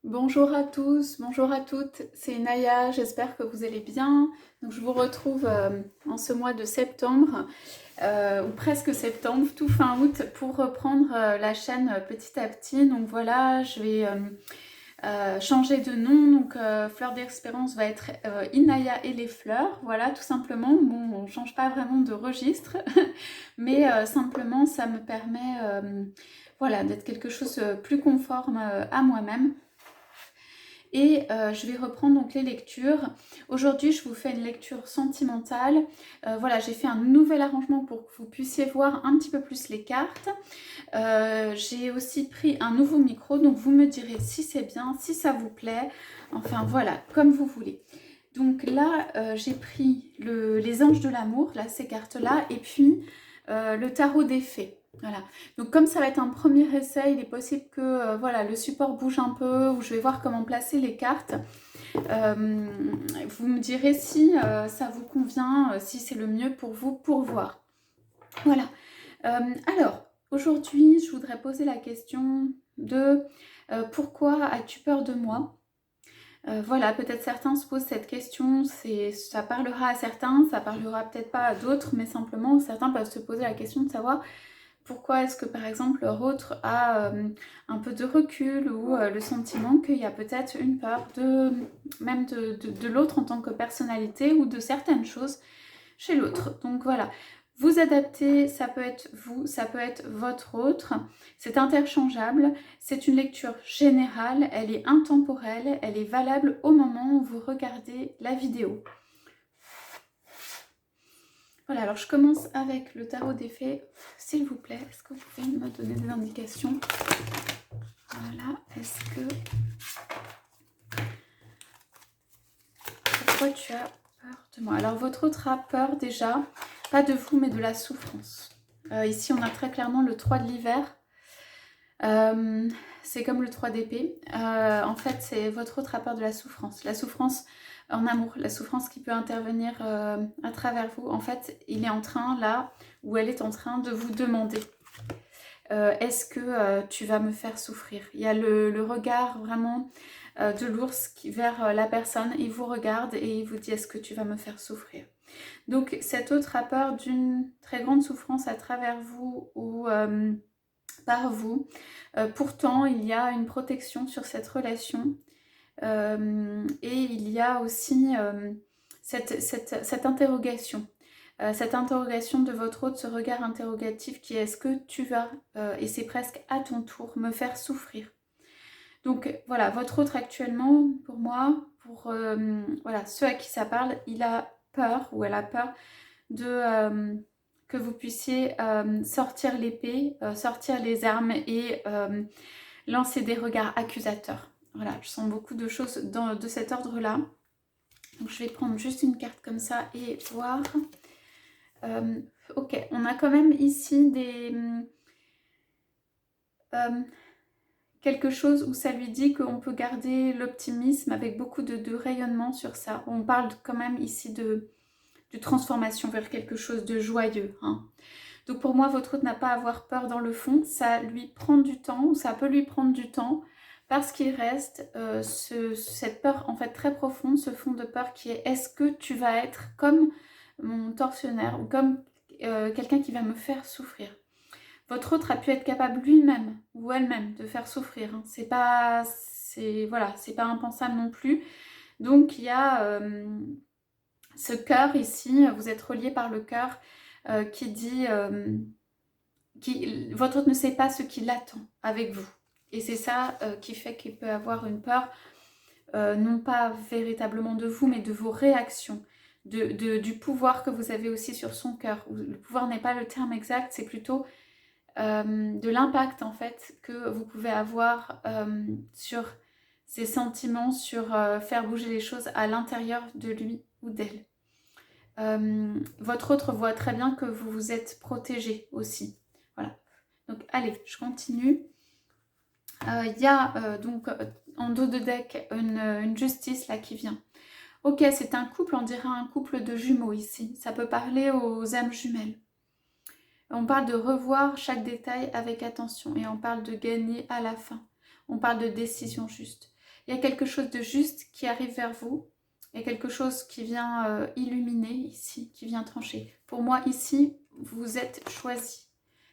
Bonjour à tous, bonjour à toutes, c'est Naya, j'espère que vous allez bien. Donc je vous retrouve en ce mois de septembre, ou presque septembre, tout fin août, pour reprendre la chaîne petit à petit. Donc voilà, je vais changer de nom, donc Fleur d'Espérance va être Inaya et les fleurs, voilà tout simplement. Bon, on ne change pas vraiment de registre, mais simplement ça me permet voilà, d'être quelque chose plus conforme à moi-même. Et je vais reprendre donc les lectures. Aujourd'hui, je vous fais une lecture sentimentale. Voilà, j'ai fait un nouvel arrangement pour que vous puissiez voir un petit peu plus les cartes. J'ai aussi pris un nouveau micro, donc vous me direz si c'est bien, si ça vous plaît. Enfin voilà, comme vous voulez. Donc là, j'ai pris les anges de l'amour, là, ces cartes-là, et puis le tarot des fées. Voilà. Donc comme ça va être un premier essai, il est possible que voilà, le support bouge un peu, ou je vais voir comment placer les cartes. Vous me direz si ça vous convient, si c'est le mieux pour vous pour voir. Voilà. Alors, aujourd'hui, je voudrais poser la question de pourquoi as-tu peur de moi? Voilà, peut-être certains se posent cette question, ça parlera à certains, ça parlera peut-être pas à d'autres, mais simplement certains peuvent se poser la question de savoir pourquoi est-ce que par exemple leur autre a un peu de recul ou le sentiment qu'il y a peut-être une peur même de l'autre en tant que personnalité ou de certaines choses chez l'autre. Donc voilà, vous adaptez, ça peut être vous, ça peut être votre autre, c'est interchangeable, c'est une lecture générale, elle est intemporelle, elle est valable au moment où vous regardez la vidéo. Voilà, alors je commence avec le tarot des fées, s'il vous plaît, est-ce que vous pouvez me donner des indications? Voilà, est-ce que... Pourquoi tu as peur de moi? Alors votre autre a peur déjà, pas de vous mais de la souffrance. Ici on a très clairement le 3 de l'hiver. C'est comme le 3 d'épée. En fait, c'est votre autre a peur de la souffrance. La souffrance en amour, la souffrance qui peut intervenir à travers vous. En fait, il est en train, là, ou elle est en train de vous demander est-ce que tu vas me faire souffrir? Il y a le regard vraiment de l'ours vers la personne. Il vous regarde et il vous dit est-ce que tu vas me faire souffrir? Donc, cet autre a peur d'une très grande souffrance à travers vous ou par vous. Pourtant, il y a une protection sur cette relation et il y a aussi cette interrogation. Cette interrogation de votre autre, ce regard interrogatif qui est est-ce que tu vas, et c'est presque à ton tour, me faire souffrir. Donc voilà, votre autre actuellement, pour moi, pour voilà, ceux à qui ça parle, il a peur ou elle a peur de que vous puissiez sortir l'épée, sortir les armes et lancer des regards accusateurs. Voilà, je sens beaucoup de choses de cet ordre-là. Donc je vais prendre juste une carte comme ça et voir. Ok, on a quand même ici quelque chose où ça lui dit qu'on peut garder l'optimisme avec beaucoup de rayonnement sur ça. On parle quand même ici de transformation vers quelque chose de joyeux. Hein. Donc pour moi, votre autre n'a pas à avoir peur dans le fond. Ça lui prend du temps, ou ça peut lui prendre du temps, parce qu'il reste cette peur en fait très profonde, ce fond de peur qui est est-ce que tu vas être comme mon tortionnaire ou comme quelqu'un qui va me faire souffrir. Votre autre a pu être capable lui-même ou elle-même de faire souffrir. Hein. C'est pas, voilà, c'est pas impensable non plus. Donc il y a ce cœur ici, vous êtes relié par le cœur qui dit votre autre ne sait pas ce qui l'attend avec vous. Et c'est ça qui fait qu'il peut avoir une peur, non pas véritablement de vous, mais de vos réactions, du pouvoir que vous avez aussi sur son cœur. Le pouvoir n'est pas le terme exact, c'est plutôt de l'impact en fait que vous pouvez avoir sur ses sentiments, sur faire bouger les choses à l'intérieur de lui ou d'elle. Votre autre voit très bien que vous vous êtes protégé aussi. Voilà. Donc allez, je continue. Il y a donc en dos de deck une justice là qui vient. Ok, c'est un couple, on dirait un couple de jumeaux ici. Ça peut parler aux âmes jumelles. On parle de revoir chaque détail avec attention et on parle de gagner à la fin. On parle de décision juste. Il y a quelque chose de juste qui arrive vers vous. Il y a quelque chose qui vient illuminer ici, qui vient trancher. Pour moi, ici, vous êtes choisi.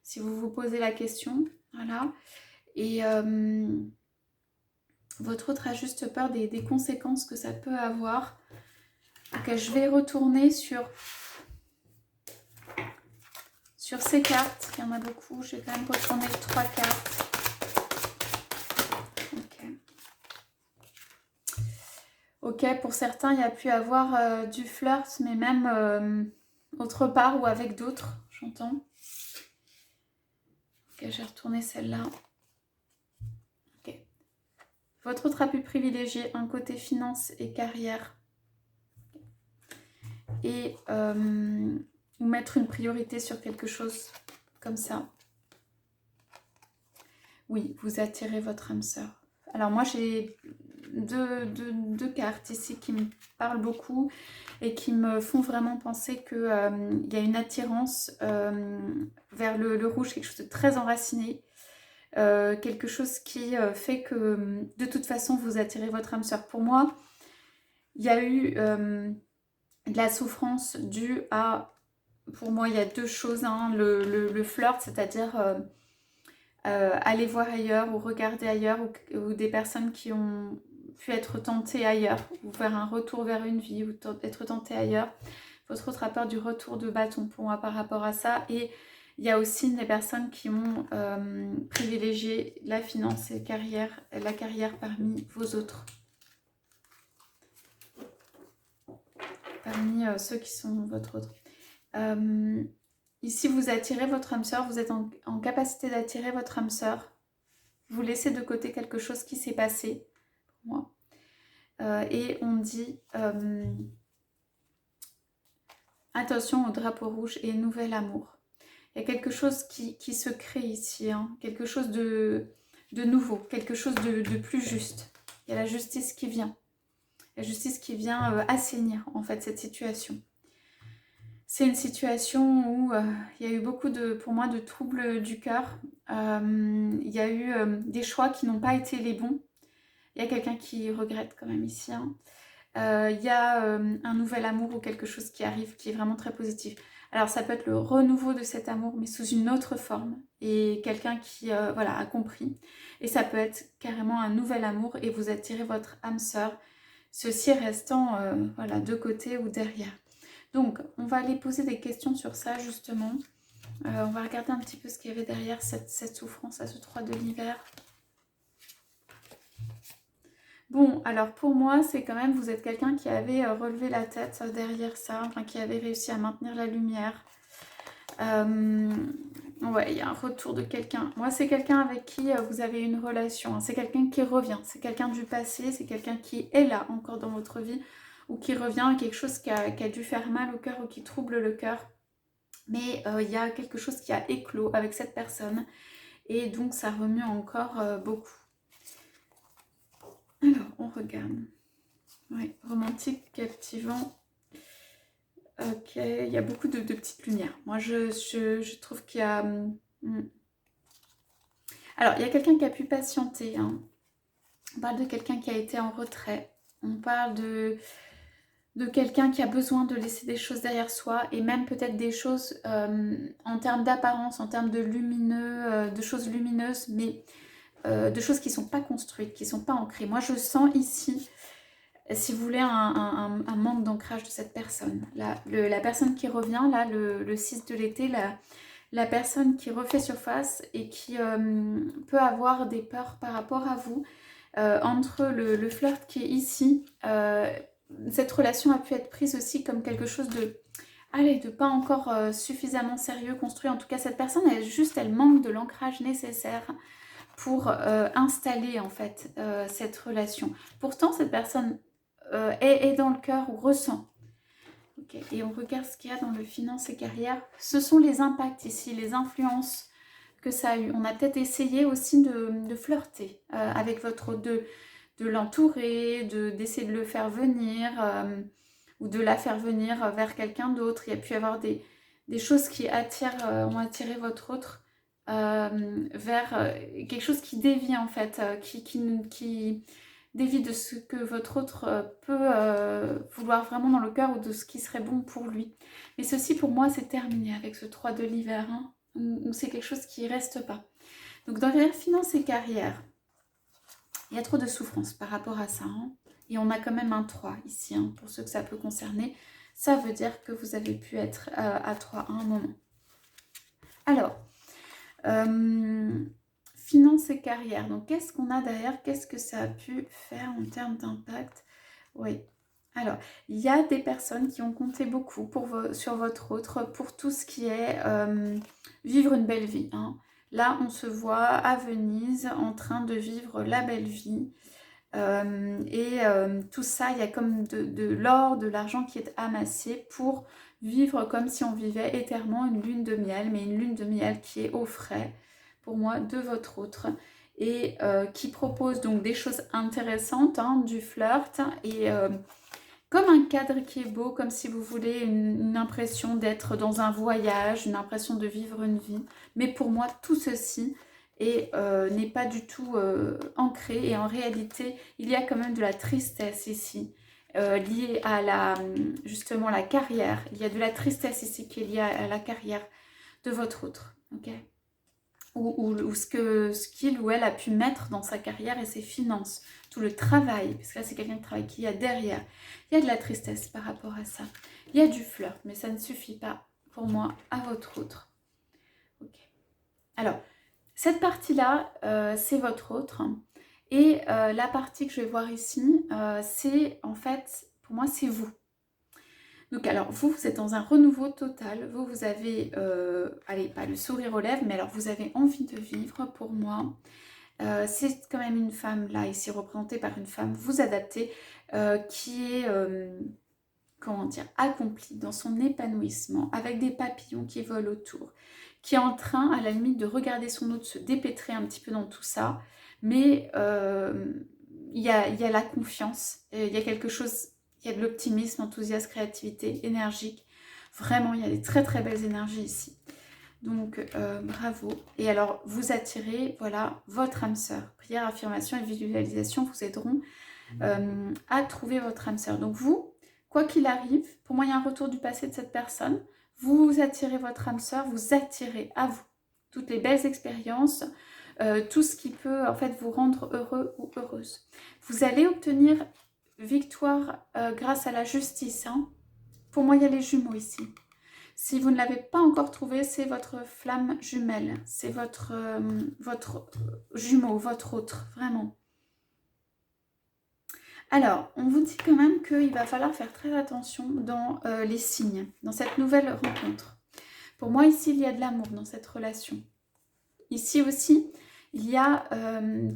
Si vous vous posez la question, voilà. Et votre autre a juste peur des conséquences que ça peut avoir. Ok, je vais retourner sur ces cartes. Il y en a beaucoup. Je vais quand même retourner 3 cartes. Ok, pour certains, il y a pu avoir du flirt, mais même autre part ou avec d'autres, j'entends. Ok, j'ai retourné celle-là. Ok. Votre autre a pu privilégier un côté finance et carrière. Et ou mettre une priorité sur quelque chose comme ça. Oui, vous attirez votre âme sœur. Alors moi, j'ai deux cartes ici qui me parlent beaucoup et qui me font vraiment penser qu'il y a une attirance vers le rouge, quelque chose de très enraciné. Quelque chose qui fait que de toute façon, vous attirez votre âme sœur. Pour moi, il y a eu de la souffrance due à... Pour moi, il y a 2 choses. Hein, le flirt, c'est-à-dire... aller voir ailleurs ou regarder ailleurs ou des personnes qui ont pu être tentées ailleurs ou faire un retour vers une vie ou être tentées ailleurs. Votre autre a peur du retour de bâton pour moi par rapport à ça. Et il y a aussi des personnes qui ont privilégié la finance et la carrière parmi vos autres. Parmi ceux qui sont votre autre. Ici, vous attirez votre âme sœur, vous êtes en capacité d'attirer votre âme sœur. Vous laissez de côté quelque chose qui s'est passé, pour moi. Et on dit, attention au drapeau rouge et nouvel amour. Il y a quelque chose qui se crée ici, hein, quelque chose de nouveau, quelque chose de plus juste. Il y a la justice qui vient. La justice qui vient assainir, en fait, cette situation. C'est une situation où il y a eu beaucoup pour moi, de troubles du cœur. Il y a eu des choix qui n'ont pas été les bons. Il y a quelqu'un qui regrette quand même ici. Hein. Il y a un nouvel amour ou quelque chose qui arrive qui est vraiment très positif. Alors ça peut être le renouveau de cet amour, mais sous une autre forme. Et quelqu'un qui voilà, a compris. Et ça peut être carrément un nouvel amour et vous attirez votre âme sœur. Ceci restant voilà, de côté ou derrière. Donc, on va aller poser des questions sur ça, justement. On va regarder un petit peu ce qu'il y avait derrière cette souffrance à ce 3 de l'hiver. Bon, alors pour moi, c'est quand même, vous êtes quelqu'un qui avait relevé la tête derrière ça, enfin, qui avait réussi à maintenir la lumière. Ouais, il y a un retour de quelqu'un. Moi, c'est quelqu'un avec qui vous avez une relation. Hein. C'est quelqu'un qui revient. C'est quelqu'un du passé. C'est quelqu'un qui est là encore dans votre vie. Ou qui revient à quelque chose qui a dû faire mal au cœur ou qui trouble le cœur. Mais il y a quelque chose qui a éclos avec cette personne. Et donc, ça remue encore beaucoup. Alors, on regarde. Ouais, romantique, captivant. Ok, il y a beaucoup de petites lumières. Moi, je trouve qu'il y a... Alors, il y a quelqu'un qui a pu patienter. Hein. On parle de quelqu'un qui a été en retrait. On parle de quelqu'un qui a besoin de laisser des choses derrière soi et même peut-être des choses en termes d'apparence, en termes de lumineux, de choses lumineuses, mais de choses qui ne sont pas construites, qui ne sont pas ancrées. Moi, je sens ici, si vous voulez, un manque d'ancrage de cette personne. La personne qui revient, là, le 6 de l'été, la personne qui refait surface et qui peut avoir des peurs par rapport à vous, entre le flirt qui est ici, cette relation a pu être prise aussi comme quelque chose de pas encore suffisamment sérieux, construit. En tout cas, cette personne, elle manque de l'ancrage nécessaire pour installer en fait cette relation. Pourtant, cette personne est dans le cœur ou ressent. Okay. Et on regarde ce qu'il y a dans le finance et carrière. Ce sont les impacts ici, les influences que ça a eu. On a peut-être essayé aussi de flirter avec votre de l'entourer, d'essayer de le faire venir ou de la faire venir vers quelqu'un d'autre. Il y a pu y avoir des choses qui ont attiré votre autre vers quelque chose qui dévie en fait, qui dévie de ce que votre autre peut vouloir vraiment dans le cœur ou de ce qui serait bon pour lui. Mais ceci pour moi c'est terminé avec ce 3 de l'hiver, hein, où c'est quelque chose qui ne reste pas. Donc dans les finances et carrière, il y a trop de souffrance par rapport à ça, hein. Et on a quand même un 3 ici, hein, pour ceux que ça peut concerner. Ça veut dire que vous avez pu être à 3 à un moment. Alors, finances et carrière. Donc, qu'est-ce qu'on a derrière? Qu'est-ce que ça a pu faire en termes d'impact? Oui. Alors, il y a des personnes qui ont compté beaucoup sur votre autre pour tout ce qui est vivre une belle vie, hein. Là, on se voit à Venise en train de vivre la belle vie. Tout ça, il y a comme de l'or, de l'argent qui est amassé pour vivre comme si on vivait éternellement une lune de miel, mais une lune de miel qui est au frais, pour moi, de votre autre, et qui propose donc des choses intéressantes, hein, du flirt, et comme un cadre qui est beau, comme si vous voulez une impression d'être dans un voyage, une impression de vivre une vie. Mais pour moi, tout ceci n'est pas du tout ancré. Et en réalité, il y a quand même de la tristesse ici, liée à justement la carrière. Il y a de la tristesse ici qui est liée à la carrière de votre autre. Ok, ou ce qu'il ou elle a pu mettre dans sa carrière et ses finances, tout le travail, parce que là c'est quelqu'un qui travaille, qui y a derrière. Il y a de la tristesse par rapport à ça. Il y a du flirt, mais ça ne suffit pas pour moi à votre autre. Ok. Alors, cette partie-là, c'est votre autre. Et la partie que je vais voir ici, c'est en fait, pour moi, c'est vous. Donc alors, vous êtes dans un renouveau total. Vous avez, allez, pas le sourire aux lèvres, mais alors vous avez envie de vivre pour moi. C'est quand même une femme, là, ici représentée par une femme, vous adaptez, qui est, comment dire, accomplie dans son épanouissement, avec des papillons qui volent autour, qui est en train, à la limite, de regarder son autre se dépêtrer un petit peu dans tout ça, mais il y a la confiance, il y a quelque chose, il y a de l'optimisme, enthousiasme, créativité, énergique. Vraiment, il y a des très très belles énergies ici. Donc, bravo. Et alors, vous attirez, voilà, votre âme sœur. Prière, affirmation et visualisation vous aideront à trouver votre âme sœur. Donc, vous, quoi qu'il arrive, pour moi, il y a un retour du passé de cette personne. Vous attirez votre âme sœur, vous attirez à vous toutes les belles expériences, tout ce qui peut, en fait, vous rendre heureux ou heureuse. Vous allez obtenir victoire grâce à la justice, hein. Pour moi, il y a les jumeaux ici. Si vous ne l'avez pas encore trouvé, c'est votre flamme jumelle. C'est votre jumeau, votre autre, vraiment. Alors, on vous dit quand même qu'il va falloir faire très attention dans les signes, dans cette nouvelle rencontre. Pour moi, ici, il y a de l'amour dans cette relation. Ici aussi, il y a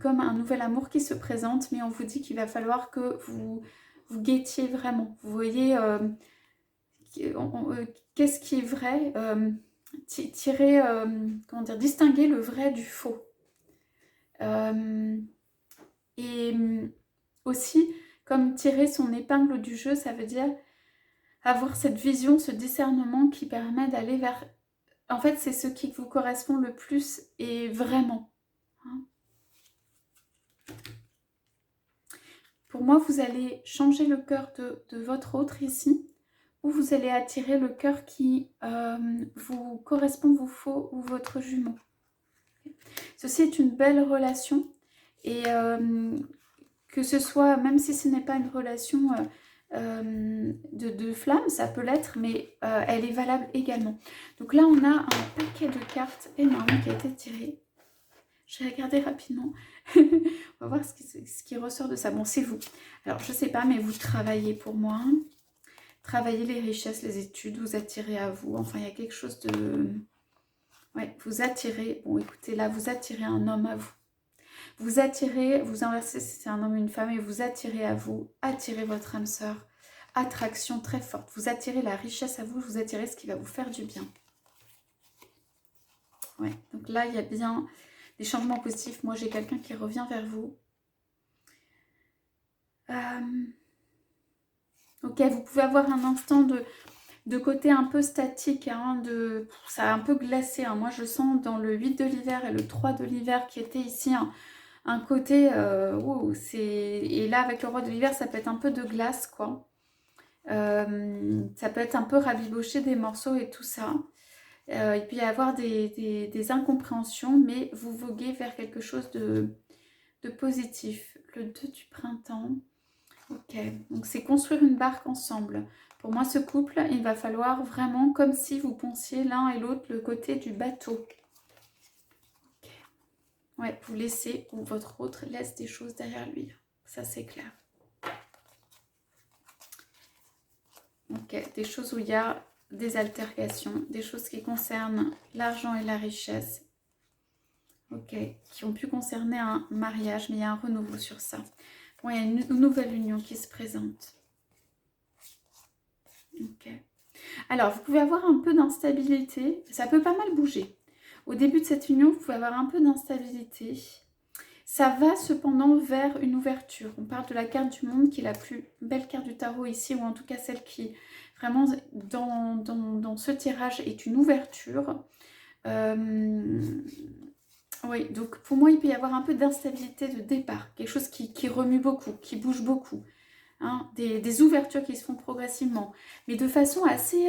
comme un nouvel amour qui se présente, mais on vous dit qu'il va falloir que vous guettiez vraiment. Vous voyez... qu'est-ce qui est vrai, tirer, comment dire, distinguer le vrai du faux. Et aussi, comme tirer son épingle du jeu, ça veut dire avoir cette vision, ce discernement qui permet d'aller vers... En fait, c'est ce qui vous correspond le plus et vraiment. Hein. Pour moi, vous allez changer le cœur de votre autre ici, ou vous allez attirer le cœur qui vous correspond, vous faut, ou votre jumeau. Ceci est une belle relation, et que ce soit, même si ce n'est pas une relation de flamme, ça peut l'être, mais elle est valable également. Donc là, on a un paquet de cartes énorme qui a été tiré. Je vais regarder rapidement. On va voir ce qui ressort de ça. Bon, c'est vous. Alors, je ne sais pas, mais vous travaillez pour moi. Travaillez les richesses, les études, vous attirez à vous. Enfin, il y a quelque chose de... Ouais, vous attirez... Bon, écoutez, là, vous attirez un homme à vous. Vous attirez, vous inversez si c'est un homme ou une femme, et vous attirez à vous. Attirez votre âme sœur. Attraction très forte. Vous attirez la richesse à vous, vous attirez ce qui va vous faire du bien. Ouais, donc là, il y a bien des changements positifs. Moi, j'ai quelqu'un qui revient vers vous. Ok, vous pouvez avoir un instant de côté un peu statique, hein, ça a un peu glacé. Hein. Moi, je sens dans le 8 de l'hiver et le 3 de l'hiver qui était ici un un côté, wow, et là avec le roi de l'hiver, ça peut être un peu de glace, quoi. Ça peut être un peu rabibocher des morceaux et tout ça. Il peut y avoir des incompréhensions, mais vous voguez vers quelque chose de positif. Le 2 du printemps. Ok, donc c'est construire une barque ensemble. Pour moi, ce couple, il va falloir vraiment comme si vous pensiez l'un et l'autre le côté du bateau. Ok. Ouais, vous laissez ou votre autre laisse des choses derrière lui. Ça, c'est clair. Ok, des choses où il y a des altercations, des choses qui concernent l'argent et la richesse. Ok, qui ont pu concerner un mariage, mais il y a un renouveau sur ça. Bon, il y a une nouvelle union qui se présente. Ok. Alors, vous pouvez avoir un peu d'instabilité. Ça peut pas mal bouger. Au début de cette union, vous pouvez avoir un peu d'instabilité. Ça va cependant vers une ouverture. On parle de la carte du monde qui est la plus belle carte du tarot ici, ou en tout cas celle qui, vraiment, dans ce tirage, est une ouverture. Oui, donc pour moi, il peut y avoir un peu d'instabilité de départ. Quelque chose qui remue beaucoup, qui bouge beaucoup. Hein, des ouvertures qui se font progressivement, mais de façon assez,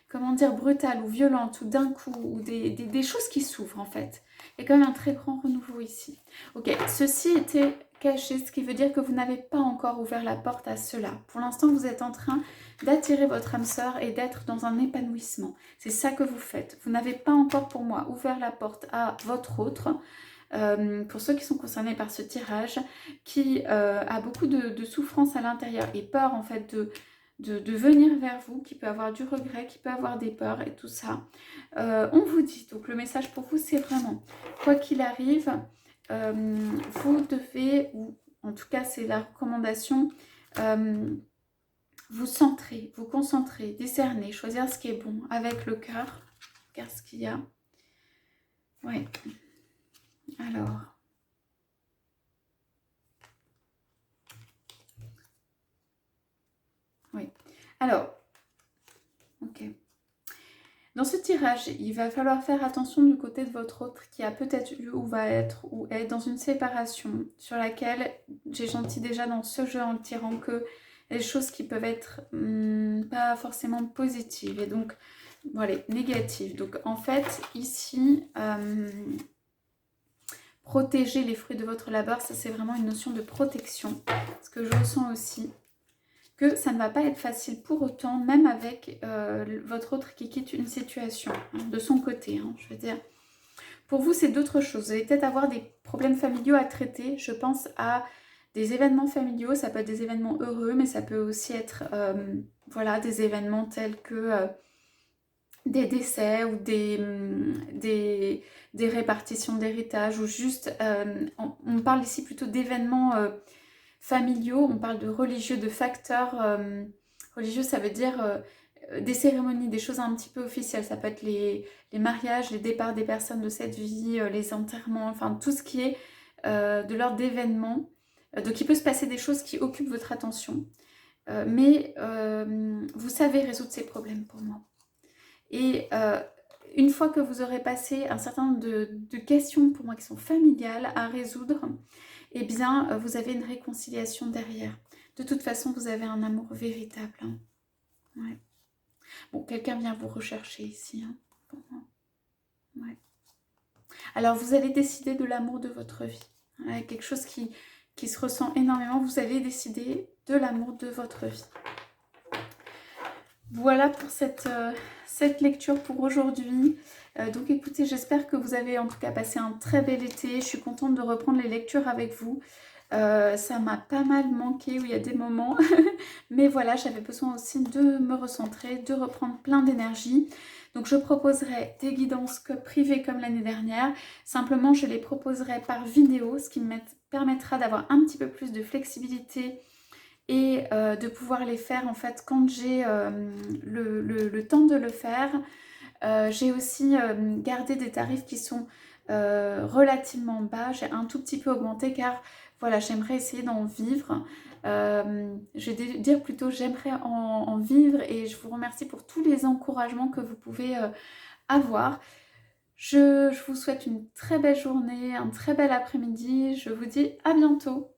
comment dire, brutale ou violente, ou d'un coup, ou des choses qui s'ouvrent en fait. Il y a quand même un très grand renouveau ici. Ok, ceci était caché, ce qui veut dire que vous n'avez pas encore ouvert la porte à cela. Pour l'instant, vous êtes en train d'attirer votre âme sœur et d'être dans un épanouissement. C'est ça que vous faites. Vous n'avez pas encore, pour moi, ouvert la porte à votre autre. Pour ceux qui sont concernés par ce tirage, qui a beaucoup de souffrance à l'intérieur et peur en fait de venir vers vous, qui peut avoir du regret, qui peut avoir des peurs et tout ça. On vous dit, donc le message pour vous c'est vraiment, quoi qu'il arrive, vous devez, ou en tout cas c'est la recommandation, vous centrer, vous concentrer, discerner, choisir ce qui est bon avec le cœur, car ce qu'il y a. Ouais. Alors. Oui. Alors, ok. Dans ce tirage, il va falloir faire attention du côté de votre autre qui a peut-être eu ou va être ou est dans une séparation sur laquelle j'ai senti déjà dans ce jeu en le tirant que les choses qui peuvent être pas forcément positives et donc voilà, négatives. Donc en fait ici, protéger les fruits de votre labeur, ça c'est vraiment une notion de protection. Ce que je ressens aussi. Que ça ne va pas être facile pour autant, même avec votre autre qui quitte une situation, hein, de son côté, hein, je veux dire. Pour vous, c'est d'autres choses. Vous allez peut-être avoir des problèmes familiaux à traiter. Je pense à des événements familiaux. Ça peut être des événements heureux, mais ça peut aussi être voilà, des événements tels que des décès ou des répartitions d'héritage ou juste, on parle ici plutôt d'événements familiaux, on parle de religieux, de facteurs religieux, ça veut dire des cérémonies, des choses un petit peu officielles. Ça peut être les mariages, les départs des personnes de cette vie, les enterrements, enfin tout ce qui est de l'ordre d'événements. Donc il peut se passer des choses qui occupent votre attention. Mais vous savez résoudre ces problèmes pour moi. Et une fois que vous aurez passé un certain nombre de questions pour moi qui sont familiales à résoudre, eh bien, vous avez une réconciliation derrière. De toute façon, vous avez un amour véritable. Hein. Ouais. Bon, quelqu'un vient vous rechercher ici. Hein, pour moi. Ouais. Alors, vous allez décider de l'amour de votre vie. Hein, quelque chose qui se ressent énormément. Vous allez décider de l'amour de votre vie. Voilà pour cette lecture pour aujourd'hui. Donc écoutez, j'espère que vous avez en tout cas passé un très bel été. Je suis contente de reprendre les lectures avec vous. Ça m'a pas mal manqué, où il y a des moments. Mais voilà, j'avais besoin aussi de me recentrer, de reprendre plein d'énergie. Donc je proposerai des guidances privées comme l'année dernière. Simplement, je les proposerai par vidéo, ce qui me permettra d'avoir un petit peu plus de flexibilité et de pouvoir les faire en fait quand j'ai le temps de le faire. J'ai aussi gardé des tarifs qui sont relativement bas. J'ai un tout petit peu augmenté car voilà, j'aimerais essayer d'en vivre. Je vais dire plutôt j'aimerais en vivre et je vous remercie pour tous les encouragements que vous pouvez avoir. Je vous souhaite une très belle journée, un très bel après-midi. Je vous dis à bientôt.